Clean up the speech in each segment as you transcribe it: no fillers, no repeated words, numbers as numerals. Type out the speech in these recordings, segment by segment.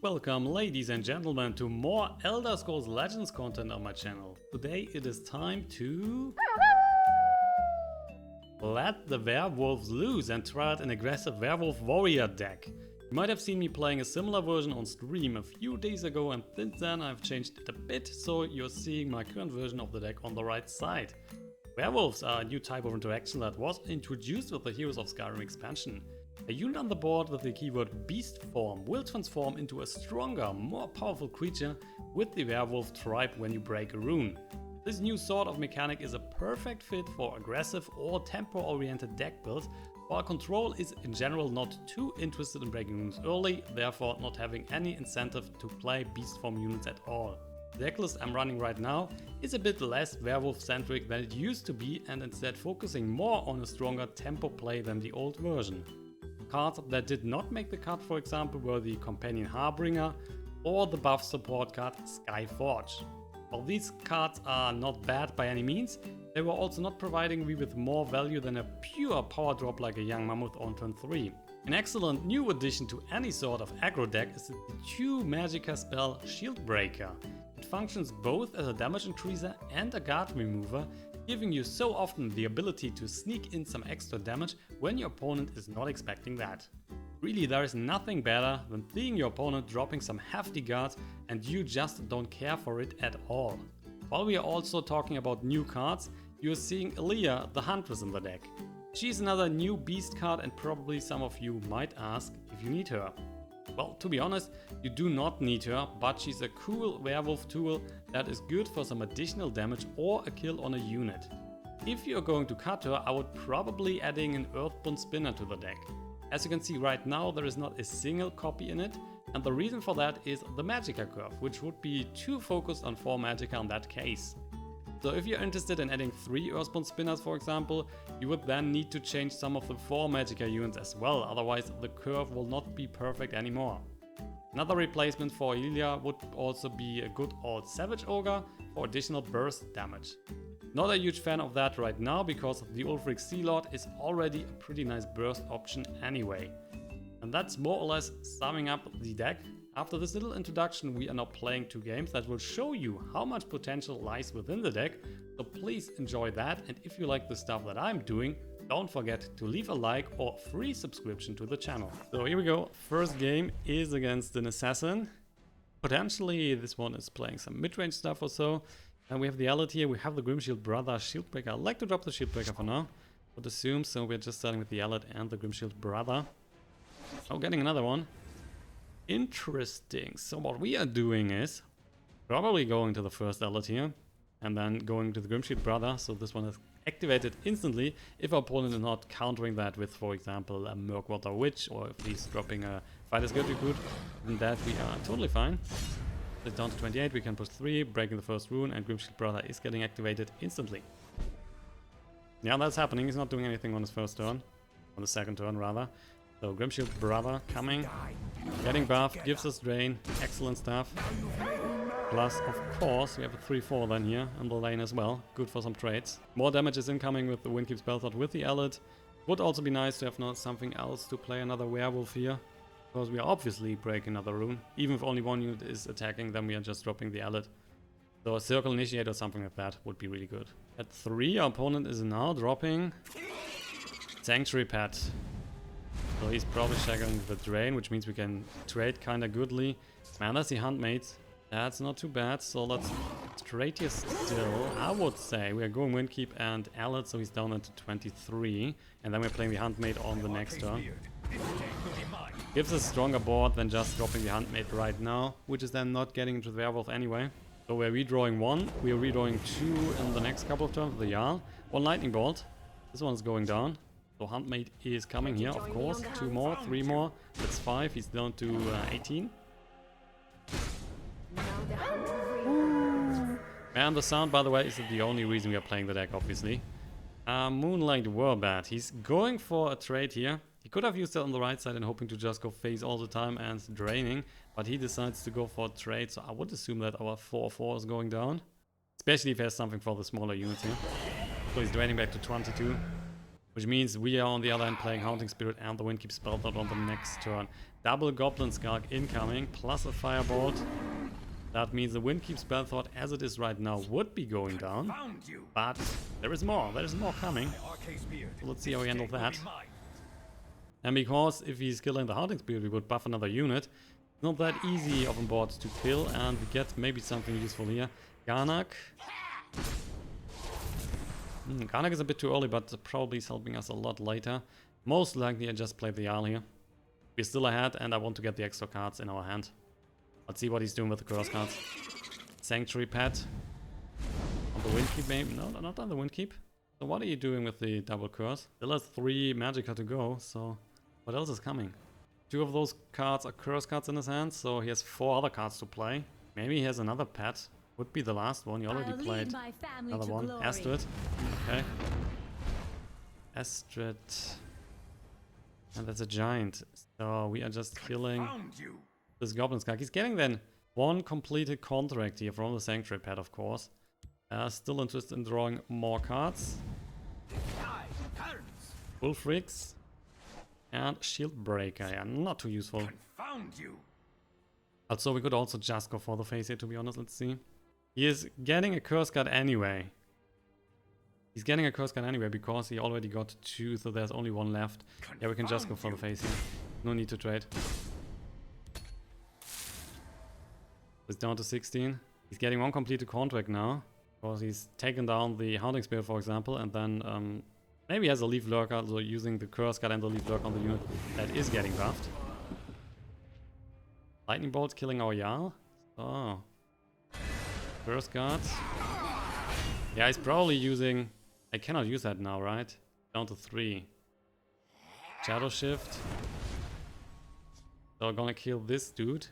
Welcome ladies and gentlemen to more Elder Scrolls Legends content on my channel. Today it is time to let the werewolves loose and try out an aggressive werewolf warrior deck. You might have seen me playing a similar version on stream a few days ago, and since then I've changed it a bit, so you're seeing my current version of the deck on the right side. Werewolves are a new type of interaction that was introduced with the Heroes of Skyrim expansion. A unit on the board with the keyword Beast Form will transform into a stronger, more powerful creature with the werewolf tribe when you break a rune. This new sort of mechanic is a perfect fit for aggressive or tempo-oriented deck builds, while control is in general not too interested in breaking runes early, therefore not having any incentive to play Beast Form units at all. The decklist I'm running right now is a bit less werewolf-centric than it used to be, and instead focusing more on a stronger tempo play than the old version. Cards that did not make the cut, for example, were the Companion Harbinger or the buff support card Skyforge. While these cards are not bad by any means, they were also not providing me with more value than a pure power drop like a Young Mammoth on turn 3. An excellent new addition to any sort of aggro deck is the 2 Magicka spell Shieldbreaker. It functions both as a damage increaser and a guard remover, giving you so often the ability to sneak in some extra damage when your opponent is not expecting that. Really, there is nothing better than seeing your opponent dropping some hefty guards and you just don't care for it at all. While we are also talking about new cards, you are seeing Aela the Huntress in the deck. She's another new beast card, and probably some of you might ask if you need her. Well, to be honest, you do not need her, but she's a cool werewolf tool that is good for some additional damage or a kill on a unit. If you're going to cut her, I would probably adding an Earthbound Spinner to the deck. As you can see right now, there is not a single copy in it, and the reason for that is the Magicka curve, which would be too focused on 4 Magicka in that case. So if you're interested in adding 3 Earthbound Spinners, for example, you would then need to change some of the 4 Magicka units as well, otherwise the curve will not be perfect anymore. Another replacement for Aela would also be a good old Savage Ogre for additional burst damage. Not a huge fan of that right now, because the Ulfric Zealot is already a pretty nice burst option anyway. And that's more or less summing up the deck. After this little introduction, we are now playing 2 games that will show you how much potential lies within the deck, so please enjoy that, and if you like the stuff that I'm doing, don't forget to leave a like or free subscription to the channel. So here we go, first game is against an assassin. Potentially this one is playing some mid-range stuff or so. And we have the Alit here, we have the Grimshield Brother Shieldbreaker. I like to drop the Shieldbreaker for now, would assume, so we're just starting with the Alit and the Grimshield Brother. Oh, getting another one. Interesting. So what we are doing is probably going to the first Alit here and then going to the Grimshield Brother, so this one is activated instantly if our opponent is not countering that with, for example, a Murkwater Witch, or if he's dropping a Fighter's Guild Recruit, then that we are totally fine. It's down to 28, we can push 3, breaking the first rune, and Grimshield Brother is getting activated instantly. Yeah, that's happening. He's not doing anything on his first turn, on the second turn rather. So Grimshield Brother coming, getting buffed, gives us drain, excellent stuff. Plus, of course, we have a 3-4 then here in the lane as well, good for some trades. More damage is incoming with the Windkeep Spellsword with the Alit. Would also be nice to have not something else to play another werewolf here, because we are obviously breaking another rune. Even if only one unit is attacking, then we are just dropping the Alit. So a Circle Initiate or something like that would be really good. At 3, our opponent is now dropping Sanctuary Pet. So he's probably shagging the drain, which means we can trade kinda goodly. Man, that's the Huntmate. That's not too bad, so let's trade here still. I would say we are going Windkeep and Alit, so he's down to 23. And then we're playing the Huntmate on the next turn. Gives us a stronger board than just dropping the Huntmate right now, which is then not getting into the werewolf anyway. So we're redrawing 1, we are redrawing 2 in the next couple of turns with the Jarl. 1 Lightning Bolt. This one's going down. So Huntmate is coming here, of course. 2 more, 3 more. That's 5. He's down to 18. And the sound, by the way, is the only reason we are playing the deck, obviously. Moonlight Warbad. He's going for a trade here. He could have used that on the right side and hoping to just go phase all the time and draining. But he decides to go for a trade, so I would assume that our 4-4 is going down. Especially if he has something for the smaller units here. So he's draining back to 22. Which Which means we are on the other hand playing Haunting Spirit and the Windkeep Spellthought on the next turn. Double Goblin Skulk incoming, plus a Firebolt. That means the Windkeep Spellthought as it is right now would be going down. But there is more coming. So let's see how we handle that. And because if he's killing the Haunting Spirit, we would buff another unit. Not that easy of a board to kill, and we get maybe something useful here. Garnag. Garnag is a bit too early, but probably is helping us a lot later. Most likely I just played the Jarl here. We're still ahead, and I want to get the extra cards in our hand. Let's see what he's doing with the curse cards. Sanctuary Pet. On the Windkeep maybe? No, not on the Windkeep. So what are you doing with the double curse? Still has 3 Magicka to go, so what else is coming? 2 of those cards are curse cards in his hand, so he has 4 other cards to play. Maybe he has another pet. Would be the last one. He already played another one. Glory. Astrid. Okay. Astrid. And that's a giant. So we are just killing this Goblin Skunk. He's getting then 1 completed contract here from the Sanctuary Pet, of course. Still interested in drawing more cards. Ulfrics. And Shield Breaker, yeah, not too useful. Also, we could also just go for the face here, to be honest. Let's see. He is getting a curse card anyway. He's getting a curse card anyway because he already got 2, so there's only 1 left. Yeah, we can just go for the face here. No need to trade. It's down to 16. He's getting 1 completed contract now. Because he's taken down the Haunting Spirit, for example, and then maybe he has a Leaf Lurker, so using the curse card and the Leaf Lurker on the unit that is getting buffed. Lightning Bolt killing our Jarl. Oh. Curse cards. Yeah, he's probably using... I cannot use that now, right? Down to 3. Shadow Shift. So I'm gonna kill this dude.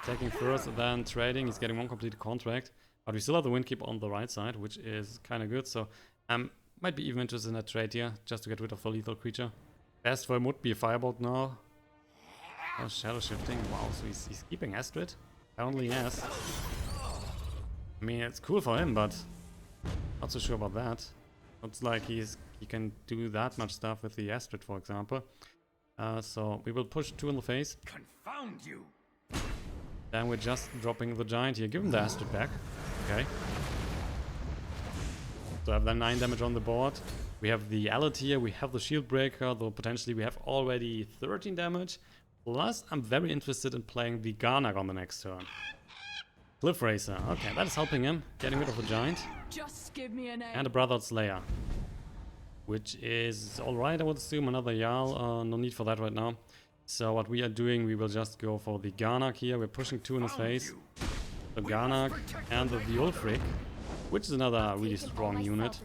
Attacking first, then trading. He's getting 1 completed contract. But we still have the Windkeep on the right side, which is kind of good. So might be even interested in a trade here, just to get rid of the lethal creature. Best for him would be a Firebolt now. Oh, Shadow Shifting. Wow, so he's keeping Astrid. Apparently yes. I mean, it's cool for him, but not so sure about that. Looks like he can do that much stuff with the Astrid, for example. So we will push 2 in the face. Confound you! Then we're just dropping the Giant here. Give him the Astrid back. Okay. So I have then 9 damage on the board. We have the Alit here, we have the Shield Breaker, though potentially we have already 13 damage. Plus, I'm very interested in playing the Garnag on the next turn. Cliff Racer. Okay, that is helping him. Getting rid of the Giant. Just give me a name. And a Brothers Slayer. Which is alright, I would assume. Another Jarl. No need for that right now. So what we are doing, we will just go for the Garnag here. We're pushing 2 in his face. The Garnag and the Ulfric, which is another really strong unit.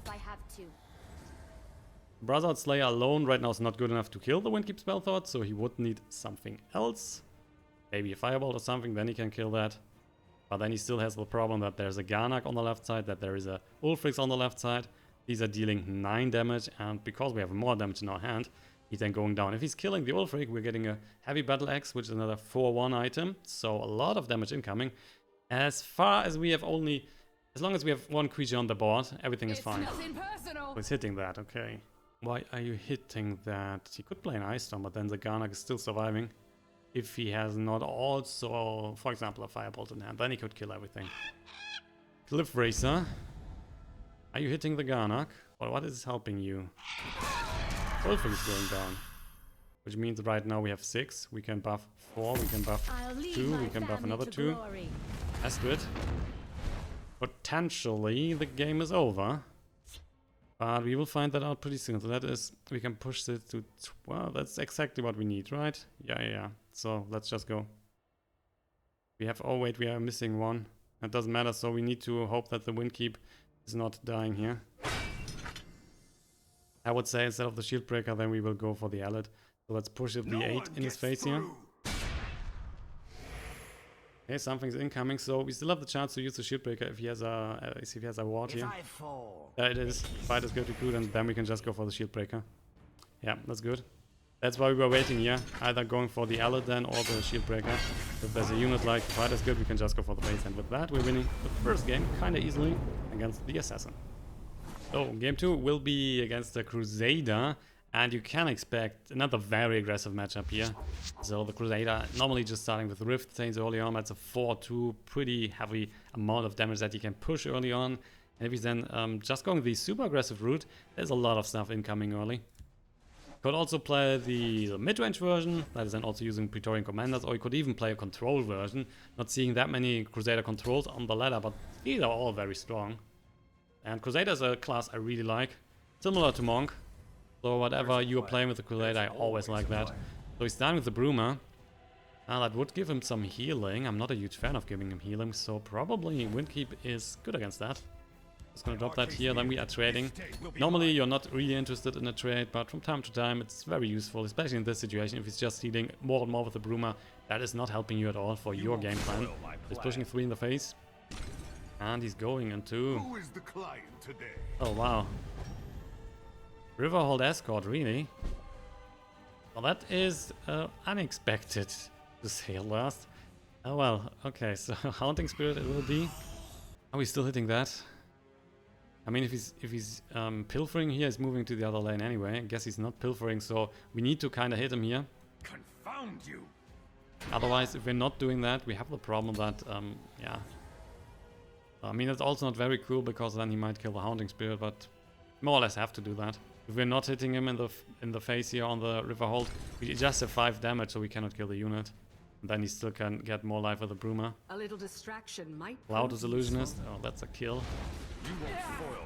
Brothers Slayer alone right now is not good enough to kill the Windkeep Spellthought, so he would need something else. Maybe a Firebolt or something, then he can kill that. But then he still has the problem that there's a Garnag on the left side, that there is a Ulfric on the left side. These are dealing 9 damage, and because we have more damage in our hand, he's then going down. If he's killing the Ulfric, we're getting a Heavy Battle Axe, which is another 4/1 item, so a lot of damage incoming. As far as we have only... As long as we have 1 creature on the board, everything is fine. Oh, he's hitting that, okay. Why are you hitting that? He could play an Ice Storm, but then the Garnag is still surviving. If he has not also, for example, a Firebolt in hand, then he could kill everything. Cliff Racer. Are you hitting the Garnag? Or what is helping you? Ulfric is going down. Which means right now we have 6. We can buff 4, we can buff 2, we can buff another 2. Astrid. Potentially the game is over. But we will find that out pretty soon. So that is, we can push it to 12. That's exactly what we need, right? Yeah. So let's just go. We have, oh wait, we are missing 1. That doesn't matter, so we need to hope that the Windkeep is not dying here. I would say instead of the Shield Breaker, then we will go for the Alit. So let's push it the 8 in his face here. Okay, something's incoming, so we still have the chance to use the Shield Breaker if he has a ward here. It is. Fight is good to good, and then we can just go for the Shield Breaker. Yeah, that's good. That's why we were waiting here. Either going for the Alit then or the Shield Breaker. If there's a unit like the Fight is good, we can just go for the base, and with that we're winning the first game kinda easily against the Assassin. So game 2 will be against the Crusader, And you can expect another very aggressive matchup here. So the Crusader normally just starting with Rift Saints early on. That's a 4-2, pretty heavy amount of damage that you can push early on. And if he's then just going the super aggressive route, there's a lot of stuff incoming early. Could also play the mid-range version, that is then also using Praetorian Commanders, or you could even play a control version. Not seeing that many Crusader controls on the ladder, but these are all very strong. And Crusader is a class I really like, similar to Monk. So whatever you're playing with the Crusader, I always like that. So he's starting with the Bruma. That would give him some healing. I'm not a huge fan of giving him healing, so probably Windkeep is good against that. Just gonna drop that here, then we are trading. Normally you're not really interested in a trade, but from time to time it's very useful, especially in this situation. If he's just dealing more and more with the Bruma, that is not helping you at all for your game plan. He's pushing 3 in the face. And he's going into... Oh wow. Riverhold Escort, really? Well, that is unexpected, to say last. Oh well, okay, so Haunting Spirit it will be. Are we still hitting that? I mean, if he's pilfering here, he's moving to the other lane anyway. I guess he's not pilfering, so we need to kind of hit him here. Confound you! Otherwise, if we're not doing that, we have the problem that, yeah. I mean, it's also not very cool, because then he might kill the Haunting Spirit, but more or less have to do that. If we're not hitting him in the face here on the Riverhold, we just have 5 damage, so we cannot kill the unit. And then he still can get more life with the Bruma. A little distraction might. Loud as Illusionist. Oh, that's a kill.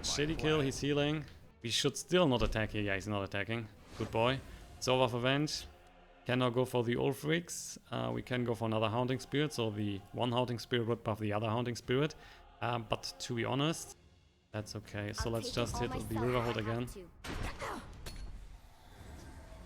Shitty kill, he's healing. We should still not attack here. Yeah, he's not attacking. Good boy. Sower of Revenge. Can now go for the Ulfrics. We can go for another Haunting Spirit, so the one Haunting Spirit would buff the other Haunting Spirit. But to be honest, that's okay. So let's just hit the Riverhold again.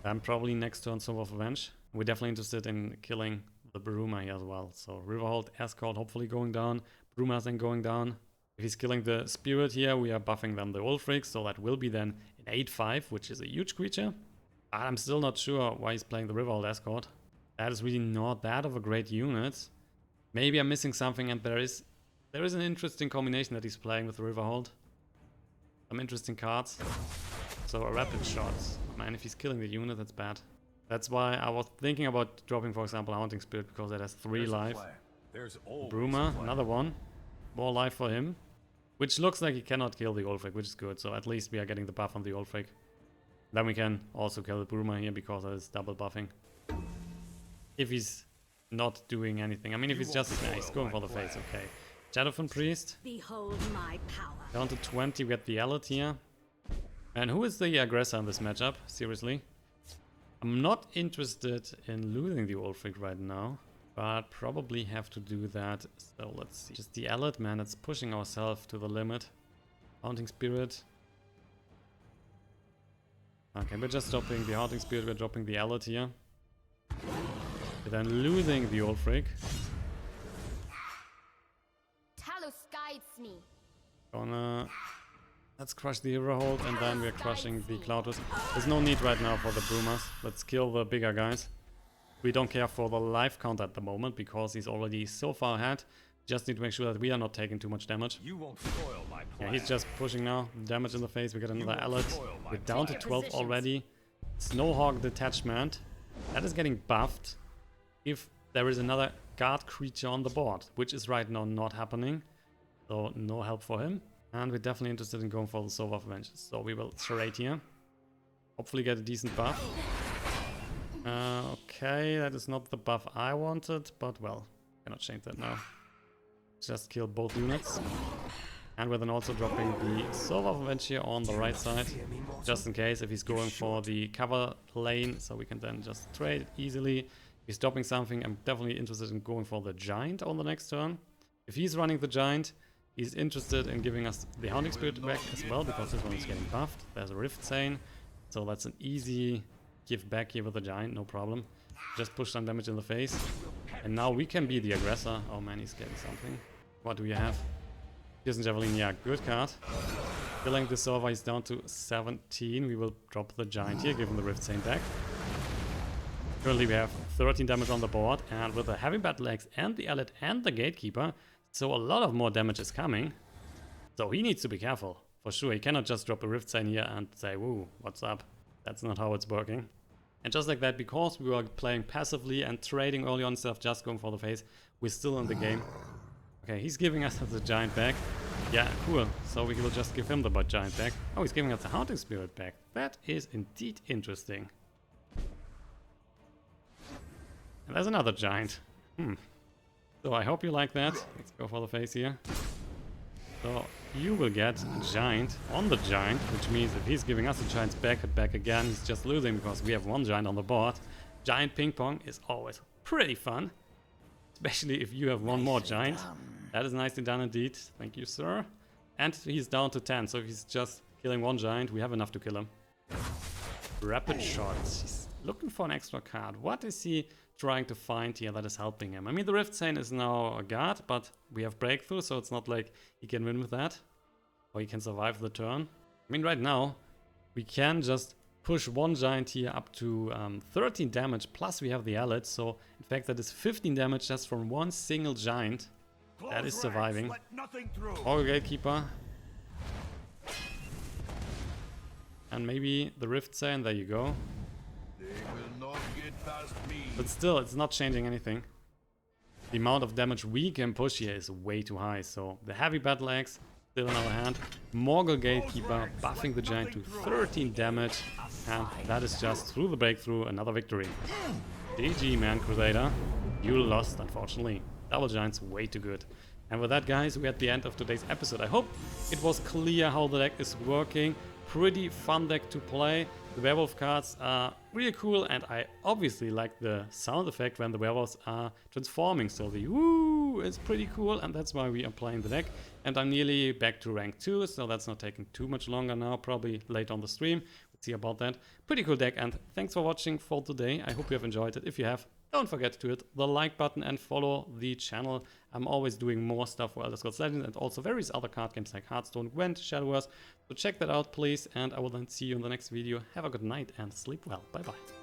And probably next turn Sower of Revenge. We're definitely interested in killing the Bruma here as well. So Riverhold, Escort hopefully going down. Bruma's then going down. If he's killing the Spirit here, we are buffing them the Ulfric, so that will be then an 8-5, which is a huge creature. But I'm still not sure why he's playing the Riverhold Escort. That is really not that of a great unit. Maybe I'm missing something, and there is an interesting combination that he's playing with the Riverhold. Some interesting cards. So a Rapid Shot. Man, if he's killing the unit, that's bad. That's why I was thinking about dropping, for example, Haunting Spirit, because it has 3 life. Bruma, another one. More life for him. Which looks like he cannot kill the Ulfric, which is good. So at least we are getting the buff on the Ulfric. Then we can also kill the Bruma here, because that is double buffing. If he's not doing anything. I mean, if he's just he's going for the face, okay. Shadowfen Priest. Behold my power. Down to 20, we get the Alit here. And who is the aggressor in this matchup? Seriously. I'm not interested in losing the Ulfric right now. But probably have to do that. So let's see. Just the Alit, man, it's pushing ourselves to the limit. Haunting Spirit. Okay, we're just dropping the Haunting Spirit, we're dropping the Alit here. We're then losing the Ulfric. Talos guides me. Let's crush the Riverhold, and then we're crushing the Cloudress. There's no need right now for the Brumas. Let's kill the bigger guys. We don't care for the life count at the moment, because he's already so far ahead. Just need to make sure that we are not taking too much damage. You won't spoil my plan. Yeah, he's just pushing now. Damage in the face, we get another Alit. We're down to 12 already. Snowhawk Detachment. That is getting buffed if there is another guard creature on the board, which is right now not happening. So no help for him. And we're definitely interested in going for the Sower of Revenge. So we will charade here. Hopefully get a decent buff. Okay, that is not the buff I wanted, but well, cannot change that now. Just kill both units. And we're then also dropping the Sower of Revenge here on the right side, just in case if he's going for the cover lane, so we can then just trade easily. If he's dropping something, I'm definitely interested in going for the Giant on the next turn. If he's running the Giant, he's interested in giving us the Haunting Spirit back as well, because this one is getting buffed. There's a Rift Chain, so that's an easy give back here with the Giant, no problem. Just push some damage in the face. And now we can be the aggressor. Oh man, he's getting something. What do we have? Piercing Javelin, yeah, good card. Killing the Sower, he's down to 17. We will drop the Giant here, give him the Rift Chain back. Currently we have 13 damage on the board, and with the Heavy Battle Axe and the Alit and the Gatekeeper, so a lot of more damage is coming. So he needs to be careful, for sure. He cannot just drop a Rift Chain here and say, woo, what's up? That's not how it's working. And just like that, because we were playing passively and trading early on instead of just going for the face, we're still in the game. Okay, he's giving us the giant back. Yeah, cool. So we will just give him the giant back. Oh, he's giving us the Haunting Spirit back. That is indeed interesting. And there's another giant. So I hope you like that. Let's go for the face here. So you will get a giant on the giant, which means if he's giving us a giant's back again, he's just losing because we have one giant on the board. Giant ping pong is always pretty fun, especially if you have one more giant. That is nicely done indeed. Thank you, sir. And he's down to 10, so if he's just killing one giant, we have enough to kill him. Rapid shots. He's looking for an extra card. What is he trying to find here that is helping him? I mean, the Rift Saint is now a guard, but we have breakthrough, so it's not like he can win with that. Or he can survive the turn. I mean, right now, we can just push one giant here up to 13 damage, plus we have the Alit, so in fact that is 15 damage just from one single giant. That is surviving. Morkul Gatekeeper. And maybe the Rift Saint, there you go. But still, it's not changing anything. The amount of damage we can push here is way too high, so the heavy battle axe still in our hand. Morkul Gatekeeper buffing the giant to 13 damage, and that is just through the breakthrough another victory. GG, man, Crusader. You lost, unfortunately. Double giant's way too good. And with that, guys, we're at the end of today's episode. I hope it was clear how the deck is working. Pretty fun deck to play. The werewolf cards are really cool, and I obviously like the sound effect when the werewolves are transforming. So the woo is pretty cool, and that's why we are playing the deck. And I'm nearly back to rank 2, so that's not taking too much longer now, probably late on the stream. We'll see about that. Pretty cool deck, and thanks for watching for today. I hope you have enjoyed it. If you have, don't forget to hit the like button and follow the channel. I'm always doing more stuff for Elder Scrolls Legends and also various other card games like Hearthstone, Gwent, Shadowverse. So check that out, please, and I will then see you in the next video. Have a good night and sleep well. Bye-bye.